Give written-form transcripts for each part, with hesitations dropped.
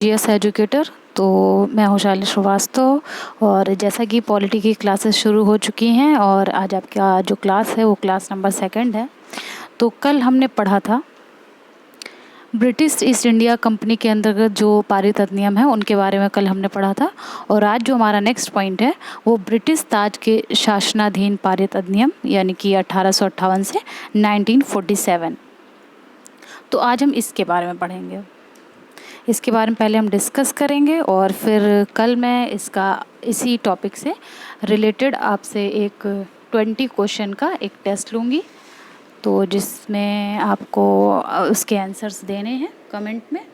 GS educator. तो मैं हूँ शालिनी श्रीवास्तव और जैसा कि पॉलिटी की क्लासेस शुरू हो चुकी हैं और आज आपका जो क्लास है वो क्लास नंबर 2 है। तो कल हमने पढ़ा था ब्रिटिश ईस्ट इंडिया कंपनी के अंतर्गत जो पारित अधिनियम है उनके बारे में कल हमने पढ़ा था। और आज जो हमारा नेक्स्ट पॉइंट है वो ब्रिटिश ताज के शासनाधीन पारित अधिनियम यानी कि 1858 से 1947। तो आज हम इसके बारे में पढ़ेंगे। इसके बारे में पहले हम डिस्कस करेंगे और फिर कल मैं इसका इसी टॉपिक से रिलेटेड आपसे एक 20 क्वेश्चन का एक टेस्ट लूँगी, तो जिसमें आपको उसके आंसर्स देने हैं कमेंट में,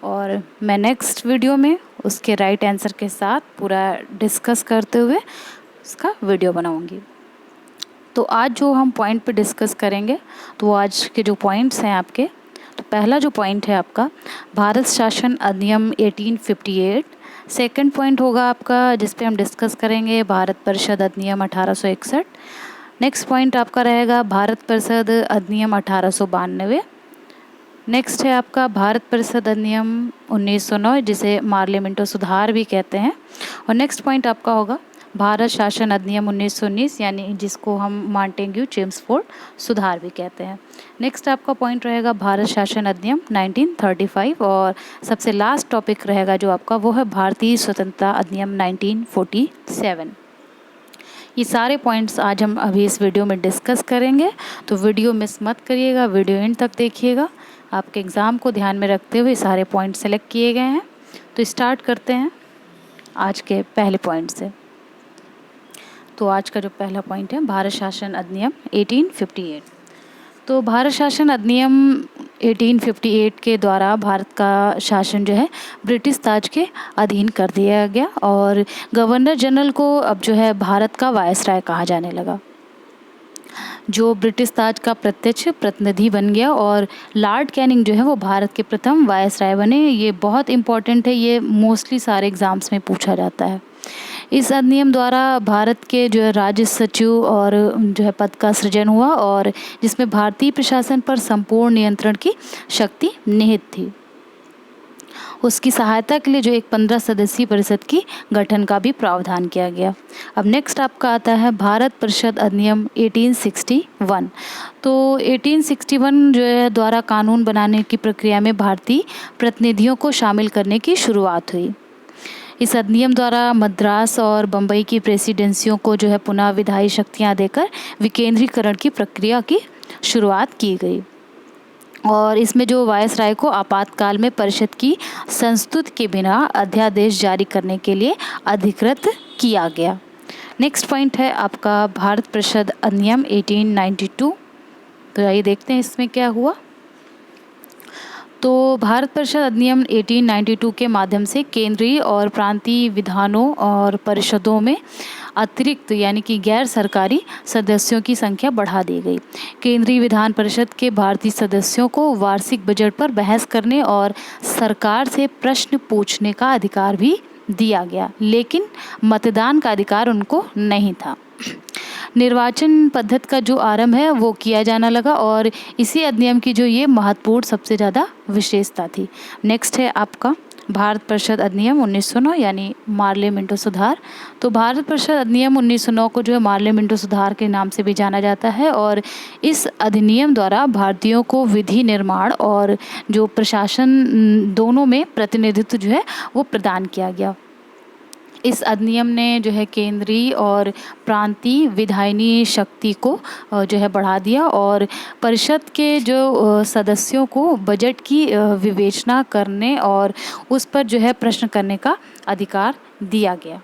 और मैं नेक्स्ट वीडियो में उसके राइट आंसर के साथ पूरा डिस्कस करते हुए उसका वीडियो बनाऊँगी। तो आज जो हम पॉइंट पे डिस्कस करेंगे तो वो आज के जो पॉइंट्स हैं आपके, तो पहला जो पॉइंट है आपका भारत शासन अधिनियम 1858। सेकंड पॉइंट होगा आपका जिस पे हम डिस्कस करेंगे भारत परिषद अधिनियम 1861। नेक्स्ट पॉइंट आपका रहेगा भारत परिषद अधिनियम 1892। नेक्स्ट है आपका भारत परिषद अधिनियम 1909 जिसे मार्लियामेंटो सुधार भी कहते हैं। और नेक्स्ट पॉइंट आपका होगा भारत शासन अधिनियम 1919 यानी जिसको हम मॉन्टेग्यू चेम्सफोर्ड सुधार भी कहते हैं। नेक्स्ट आपका पॉइंट रहेगा भारत शासन अधिनियम 1935। और सबसे लास्ट टॉपिक रहेगा जो आपका वो है भारतीय स्वतंत्रता अधिनियम 1947। ये सारे पॉइंट्स आज हम अभी इस वीडियो में डिस्कस करेंगे, तो वीडियो मिस मत करिएगा, वीडियो एंड तक देखिएगा। आपके एग्ज़ाम को ध्यान में रखते हुए सारे पॉइंट सेलेक्ट किए गए हैं। तो स्टार्ट करते हैं आज के पहले पॉइंट से। तो आज का जो पहला पॉइंट है भारत शासन अधिनियम 1858। तो भारत शासन अधिनियम 1858 के द्वारा भारत का शासन जो है ब्रिटिश ताज के अधीन कर दिया गया और गवर्नर जनरल को अब जो है भारत का वायसराय कहा जाने लगा, जो ब्रिटिश ताज का प्रत्यक्ष प्रतिनिधि बन गया। और लॉर्ड कैनिंग जो है वो भारत के प्रथम वायसराय बने। ये बहुत इम्पोर्टेंट है, ये मोस्टली सारे एग्ज़ाम्स में पूछा जाता है। इस अधिनियम द्वारा भारत के जो है राज्य सचिव और जो है पद का सृजन हुआ और जिसमें भारतीय प्रशासन पर संपूर्ण नियंत्रण की शक्ति निहित थी। उसकी सहायता के लिए जो एक 15 सदस्यीय परिषद की गठन का भी प्रावधान किया गया। अब नेक्स्ट आपका आता है भारत परिषद अधिनियम 1861। तो 1861 जो है द्वारा कानून बनाने की प्रक्रिया में भारतीय प्रतिनिधियों को शामिल करने की शुरुआत हुई। इस अधिनियम द्वारा मद्रास और बम्बई की प्रेसिडेंसियों को जो है पुनः विधायी शक्तियां देकर विकेंद्रीकरण की प्रक्रिया की शुरुआत की गई और इसमें जो वायसराय को आपातकाल में परिषद की संस्तुति के बिना अध्यादेश जारी करने के लिए अधिकृत किया गया। नेक्स्ट पॉइंट है आपका भारत परिषद अधिनियम 1892। तो आइए देखते हैं इसमें क्या हुआ। तो भारत परिषद अधिनियम 1892 के माध्यम से केंद्रीय और प्रांतीय विधानों और परिषदों में अतिरिक्त यानी कि गैर सरकारी सदस्यों की संख्या बढ़ा दी गई। केंद्रीय विधान परिषद के भारतीय सदस्यों को वार्षिक बजट पर बहस करने और सरकार से प्रश्न पूछने का अधिकार भी दिया गया, लेकिन मतदान का अधिकार उनको नहीं था। निर्वाचन पद्धति का जो आरंभ है वो किया जाना लगा और इसी अधिनियम की जो ये महत्वपूर्ण सबसे ज़्यादा विशेषता थी। नेक्स्ट है आपका भारत परिषद अधिनियम 1909 यानी मार्लियामेंटो सुधार। तो भारत परिषद अधिनियम 1909 को जो है मार्लियामेंटो सुधार के नाम से भी जाना जाता है और इस अधिनियम द्वारा भारतीयों को विधि निर्माण और जो प्रशासन दोनों में प्रतिनिधित्व जो है वो प्रदान किया गया। इस अधिनियम ने जो है केंद्रीय और प्रांतीय विधायिनी शक्ति को जो है बढ़ा दिया और परिषद के जो सदस्यों को बजट की विवेचना करने और उस पर जो है प्रश्न करने का अधिकार दिया गया।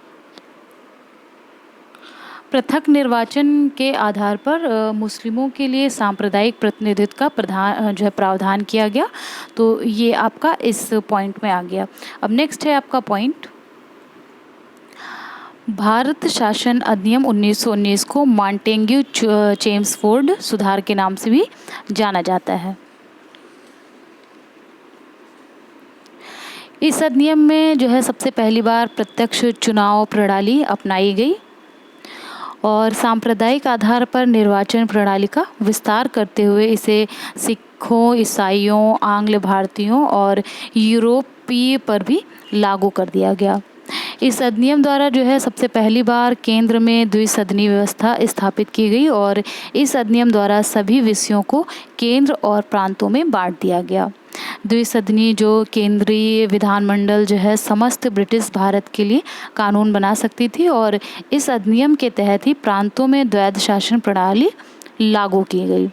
पृथक निर्वाचन के आधार पर मुस्लिमों के लिए सांप्रदायिक प्रतिनिधित्व का जो है प्रावधान किया गया। तो ये आपका इस पॉइंट में आ गया। अब नेक्स्ट है आपका पॉइंट भारत शासन अधिनियम 1919 को मॉन्टेग्यू चेम्सफोर्ड सुधार के नाम से भी जाना जाता है। इस अधिनियम में जो है सबसे पहली बार प्रत्यक्ष चुनाव प्रणाली अपनाई गई और सांप्रदायिक आधार पर निर्वाचन प्रणाली का विस्तार करते हुए इसे सिखों, ईसाइयों, आंग्ल भारतीयों और यूरोप पीए पर भी लागू कर दिया गया। इस अधिनियम द्वारा जो है सबसे पहली बार केंद्र में द्विसदनी व्यवस्था स्थापित की गई और इस अधिनियम द्वारा सभी विषयों को केंद्र और प्रांतों में बांट दिया गया। द्विसदनी जो केंद्रीय विधानमंडल जो है समस्त ब्रिटिश भारत के लिए कानून बना सकती थी और इस अधिनियम के तहत ही प्रांतों में द्वैध शासन प्रणाली लागू की गई।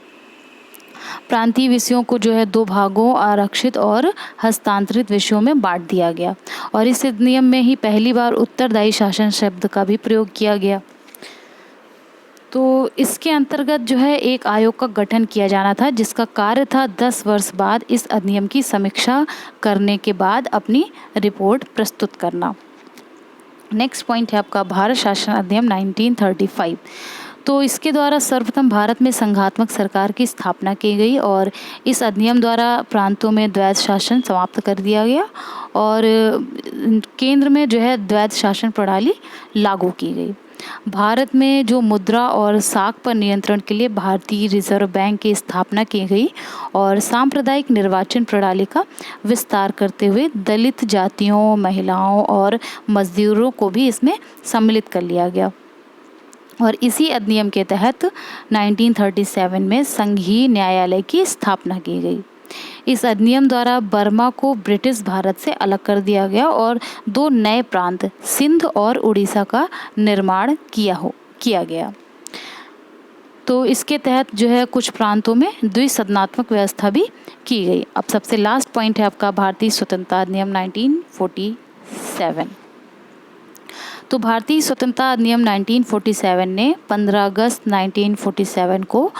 प्रांतीय विषयों को जो है 2 भागों आरक्षित और हस्तांतरित विषयों में बांट दिया गया और इस अधिनियम में ही पहली बार उत्तरदायी शासन शब्द का भी प्रयोग किया गया। तो इसके अंतर्गत जो है एक आयोग का गठन किया जाना था जिसका कार्य था 10 वर्ष बाद इस अधिनियम की समीक्षा करने के बाद अपनी रिपोर्ट प्रस्तुत करना। नेक्स्ट पॉइंट है आपका भारत शासन अधिनियम 1935। तो इसके द्वारा सर्वप्रथम भारत में संघात्मक सरकार की स्थापना की गई और इस अधिनियम द्वारा प्रांतों में द्वैध शासन समाप्त कर दिया गया और केंद्र में जो है द्वैध शासन प्रणाली लागू की गई। भारत में जो मुद्रा और साख पर नियंत्रण के लिए भारतीय रिजर्व बैंक की स्थापना की गई और सांप्रदायिक निर्वाचन प्रणाली का विस्तार करते हुए दलित जातियों, महिलाओं और मजदूरों को भी इसमें सम्मिलित कर लिया गया और इसी अधिनियम के तहत 1937 में संघीय न्यायालय की स्थापना की गई। इस अधिनियम द्वारा बर्मा को ब्रिटिश भारत से अलग कर दिया गया और 2 नए प्रांत सिंध और उड़ीसा का निर्माण किया गया। तो इसके तहत जो है कुछ प्रांतों में द्विसदनात्मक व्यवस्था भी की गई। अब सबसे लास्ट पॉइंट है आपका भारतीय स्वतंत्रता अधिनियम 1947। तो भारतीय स्वतंत्रता अधिनियम 1947 ने 15 अगस्त 1947 को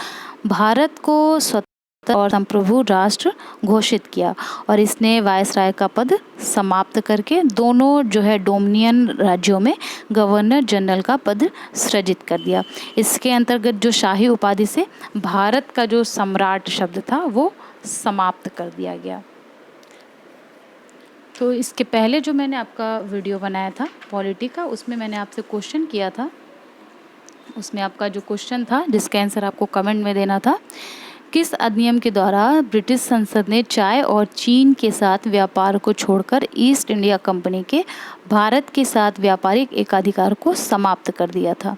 भारत को स्वतंत्र और संप्रभु राष्ट्र घोषित किया और इसने वायसराय का पद समाप्त करके दोनों जो है डोमिनियन राज्यों में गवर्नर जनरल का पद सृजित कर दिया। इसके अंतर्गत जो शाही उपाधि से भारत का जो सम्राट शब्द था वो समाप्त कर दिया गया। तो इसके पहले जो मैंने आपका वीडियो बनाया था पॉलिटी का, उसमें मैंने आपसे क्वेश्चन किया था। उसमें आपका जो क्वेश्चन था जिसका आंसर आपको कमेंट में देना था, किस अधिनियम के द्वारा ब्रिटिश संसद ने चाय और चीन के साथ व्यापार को छोड़कर ईस्ट इंडिया कंपनी के भारत के साथ व्यापारिक एकाधिकार को समाप्त कर दिया था?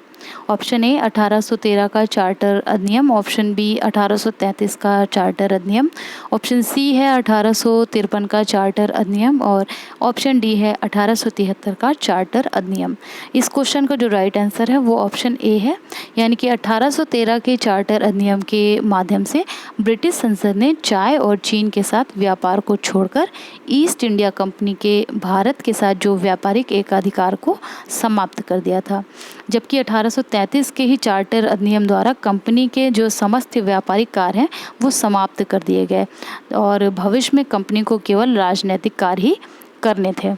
ऑप्शन ए 1813 का चार्टर अधिनियम, ऑप्शन बी 1833 का चार्टर अधिनियम, ऑप्शन सी है 1853 का चार्टर अधिनियम और ऑप्शन डी है 1873 का चार्टर अधिनियम। इस क्वेश्चन का जो राइट आंसर है वो ऑप्शन ए है, यानी कि 1813 के चार्टर अधिनियम के माध्यम से ब्रिटिश संसद ने चाय और चीन के साथ व्यापार को छोड़कर ईस्ट इंडिया कंपनी के भारत के साथ जो व्यापारिक एकाधिकार को समाप्त कर दिया था, जबकि 1833 के ही चार्टर अधिनियम द्वारा कंपनी के जो समस्त व्यापारिक कार्य हैं वो समाप्त कर दिए गए और भविष्य में कंपनी को केवल राजनीतिक कार्य ही करने थे।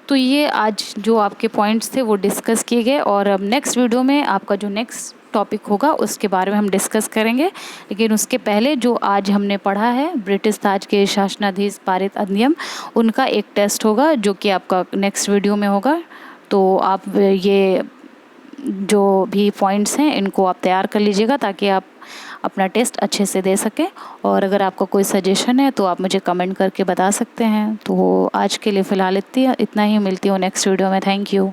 तो ये आज जो आपके पॉइंट्स थे वो डिस्कस किए गए और अब नेक्स्ट वीडियो में आपका जो नेक्स्ट टॉपिक होगा उसके बारे में हम डिस्कस करेंगे। लेकिन उसके पहले जो आज हमने पढ़ा है ब्रिटिश ताज के शासनाधीश पारित अधिनियम, उनका एक टेस्ट होगा जो कि आपका नेक्स्ट वीडियो में होगा। तो आप ये जो भी पॉइंट्स हैं इनको आप तैयार कर लीजिएगा ताकि आप अपना टेस्ट अच्छे से दे सकें। और अगर आपका कोई सजेशन है तो आप मुझे कमेंट करके बता सकते हैं। तो आज के लिए फ़िलहाल इतना ही, मिलती हूँ नेक्स्ट वीडियो में। Thank you.